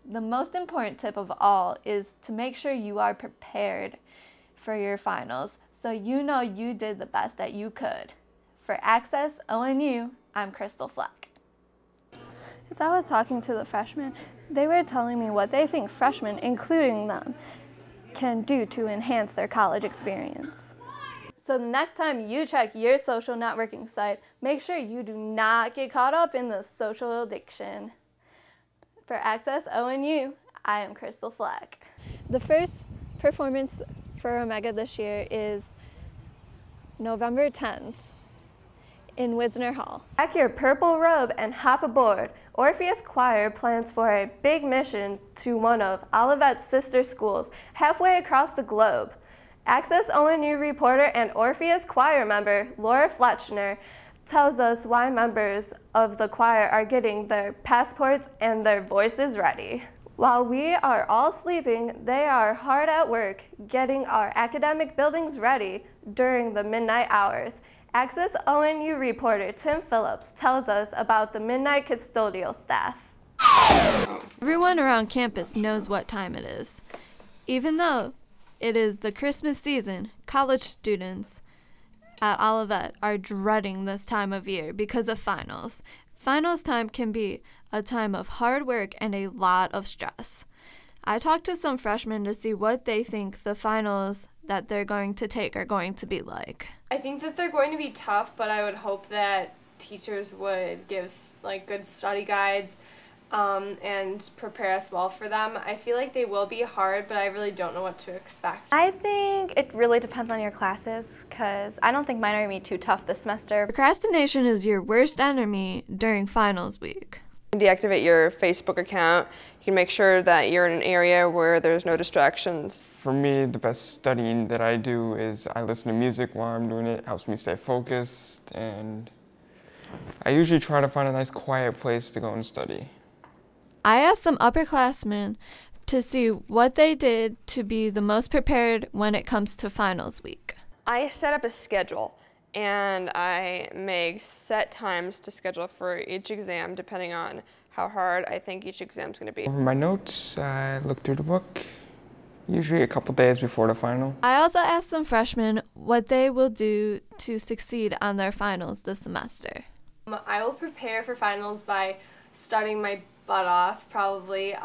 The most important tip of all is to make sure you are prepared for your finals so you know you did the best that you could. For Access ONU, I'm Crystal Fleck. As I was talking to the freshmen, they were telling me what they think freshmen, including them, can do to enhance their college experience. So the next time you check your social networking site, make sure you do not get caught up in the social addiction. For Access ONU, I am Crystal Fleck. The first performance for Omega this year is November 10th in Wisner Hall. Pack your purple robe and hop aboard. Orpheus Choir plans for a big mission to one of Olivet's sister schools halfway across the globe. Access ONU reporter and Orpheus Choir member Laura Fletchner tells us why members of the choir are getting their passports and their voices ready. While we are all sleeping, they are hard at work getting our academic buildings ready during the midnight hours. Access ONU reporter Tim Phillips tells us about the midnight custodial staff. Everyone around campus knows what time it is. Even though it is the Christmas season, college students at Olivet are dreading this time of year because of finals. Finals time can be a time of hard work and a lot of stress. I talked to some freshmen to see what they think the finals that they're going to take are going to be like. I think that they're going to be tough, but I would hope that teachers would give good study guides and prepare us well for them. I feel like they will be hard, but I really don't know what to expect. I think it really depends on your classes, because I don't think mine are going to be too tough this semester. Procrastination is your worst enemy during finals week. Deactivate your Facebook account. You can make sure that you're in an area where there's no distractions. For me, the best studying that I do is I listen to music while I'm doing it. It helps me stay focused, and I usually try to find a nice quiet place to go and study. I asked some upperclassmen to see what they did to be the most prepared when it comes to finals week. I set up a schedule, and I make set times to schedule for each exam depending on how hard I think each exam is going to be. Over my notes, I look through the book, usually a couple days before the final. I also asked some freshmen what they will do to succeed on their finals this semester. I will prepare for finals by studying my butt off, probably,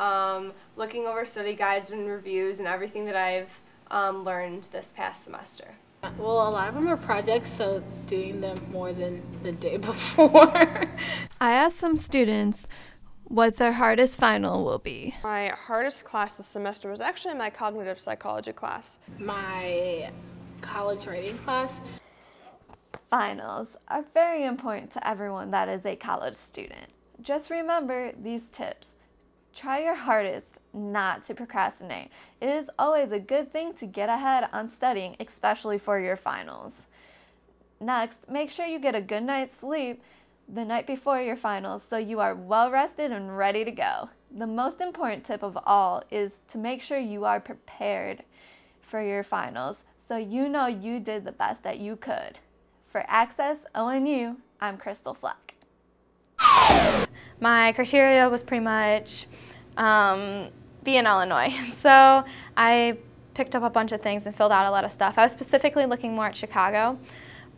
looking over study guides and reviews and everything that I've learned this past semester. Well, a lot of them are projects, so doing them more than the day before. I asked some students what their hardest final will be. My hardest class this semester was actually my cognitive psychology class. My college writing class. Finals are very important to everyone that is a college student. Just remember these tips. Try your hardest not to procrastinate. It is always a good thing to get ahead on studying, especially for your finals. Next, make sure you get a good night's sleep the night before your finals so you are well rested and ready to go. The most important tip of all is to make sure you are prepared for your finals so you know you did the best that you could. For Access ONU, I'm Crystal Fleck. My criteria was pretty much be in Illinois. So I picked up a bunch of things and filled out a lot of stuff. I was specifically looking more at Chicago,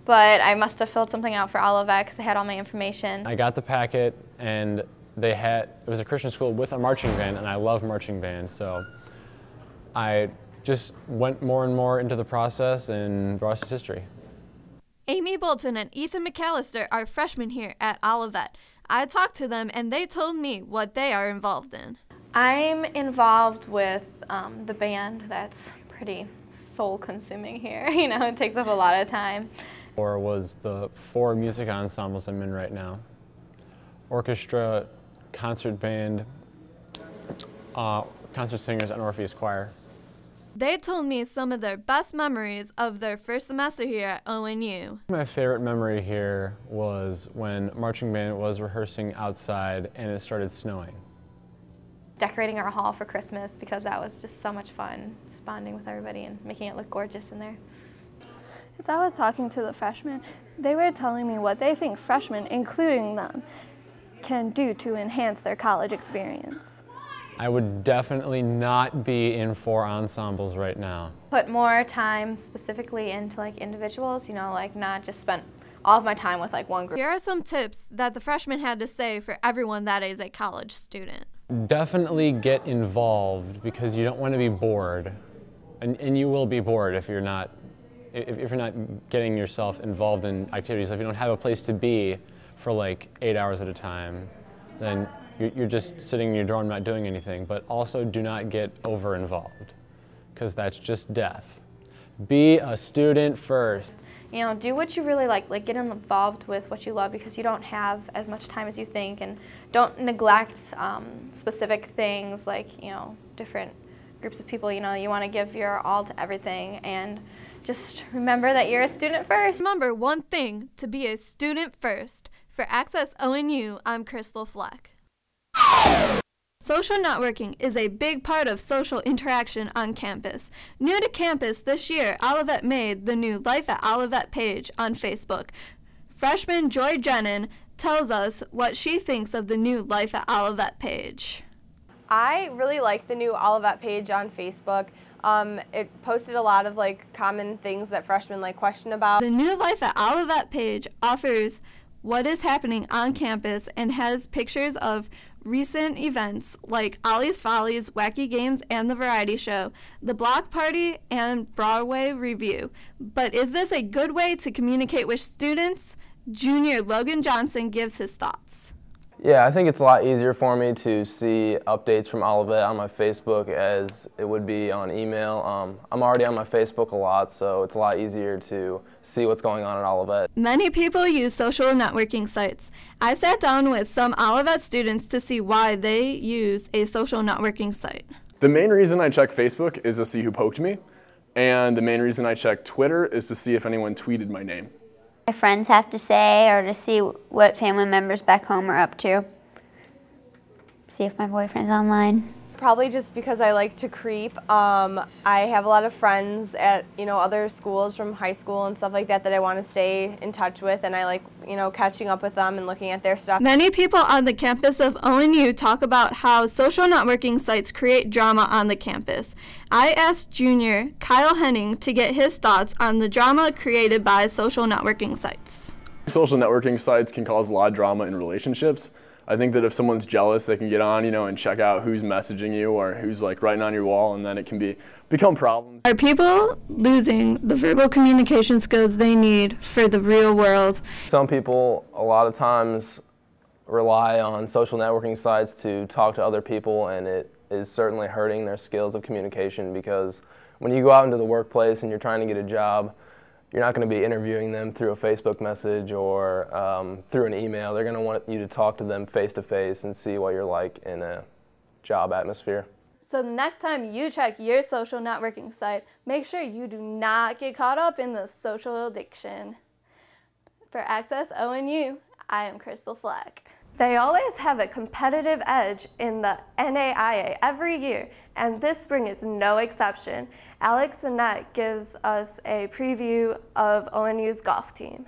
but I must have filled something out for Olivet because they had all my information. I got the packet, and it was a Christian school with a marching band, and I love marching bands, so I just went more and more into the process, and the rest is history. Amy Bolton and Ethan McAllister are freshmen here at Olivet. I talked to them and they told me what they are involved in. I'm involved with the band. That's pretty soul-consuming here. You know, it takes up a lot of time. Or was the 4 music ensembles I'm in right now. Orchestra, concert band, concert singers, and Orpheus Choir. They told me some of their best memories of their first semester here at ONU. My favorite memory here was when marching band was rehearsing outside and it started snowing. Decorating our hall for Christmas, because that was just so much fun, just bonding with everybody and making it look gorgeous in there. As I was talking to the freshmen, they were telling me what they think freshmen, including them, can do to enhance their college experience. I would definitely not be in 4 ensembles right now. Put more time specifically into like individuals, you know, like not just spend all of my time with like one group. Here are some tips that the freshman had to say for everyone that is a college student. Definitely get involved because you don't want to be bored. And you will be bored if you're not getting yourself involved in activities. If you don't have a place to be for like 8 hours at a time, then you're just sitting in your dorm not doing anything. But also do not get over involved because that's just death. Be a student first. You know, do what you really like get involved with what you love because you don't have as much time as you think, and don't neglect specific things like, you know, different groups of people. You know, you want to give your all to everything, and just remember that you're a student first. Remember one thing, to be a student first. For Access ONU, I'm Crystal Fleck. Social networking is a big part of social interaction on campus. New to campus this year, Olivet made the new Life at Olivet page on Facebook. Freshman Joy Jenin tells us what she thinks of the new Life at Olivet page. I really like the new Olivet page on Facebook. It posted a lot of like common things that freshmen like question about. The new Life at Olivet page offers what is happening on campus and has pictures of recent events like Ollie's Follies, Wacky Games, and the Variety Show, the Block Party, and Broadway Review. But is this a good way to communicate with students? Junior Logan Johnson gives his thoughts. Yeah, I think it's a lot easier for me to see updates from Olivet on my Facebook as it would be on email. I'm already on my Facebook a lot, so it's a lot easier to see what's going on at Olivet. Many people use social networking sites. I sat down with some Olivet students to see why they use a social networking site. The main reason I check Facebook is to see who poked me, and the main reason I check Twitter is to see if anyone tweeted my name. My friends have to say, or to see what family members back home are up to. See if my boyfriend's online. Probably just because I like to creep. I have a lot of friends at, you know, other schools from high school and stuff like that that I want to stay in touch with, and I like, you know, catching up with them and looking at their stuff. Many people on the campus of ONU talk about how social networking sites create drama on the campus. I asked junior Kyle Henning to get his thoughts on the drama created by social networking sites. Social networking sites can cause a lot of drama in relationships. I think that if someone's jealous, they can get on, you know, and check out who's messaging you or who's like writing on your wall, and then it can become problems. Are people losing the verbal communication skills they need for the real world? Some people a lot of times rely on social networking sites to talk to other people, and it is certainly hurting their skills of communication because when you go out into the workplace and you're trying to get a job, you're not going to be interviewing them through a Facebook message or through an email. They're going to want you to talk to them face-to-face and see what you're like in a job atmosphere. So the next time you check your social networking site, make sure you do not get caught up in the social addiction. For Access ONU, I am Crystal Fleck. They always have a competitive edge in the NAIA every year, and this spring is no exception. Alex Annette gives us a preview of ONU's golf team.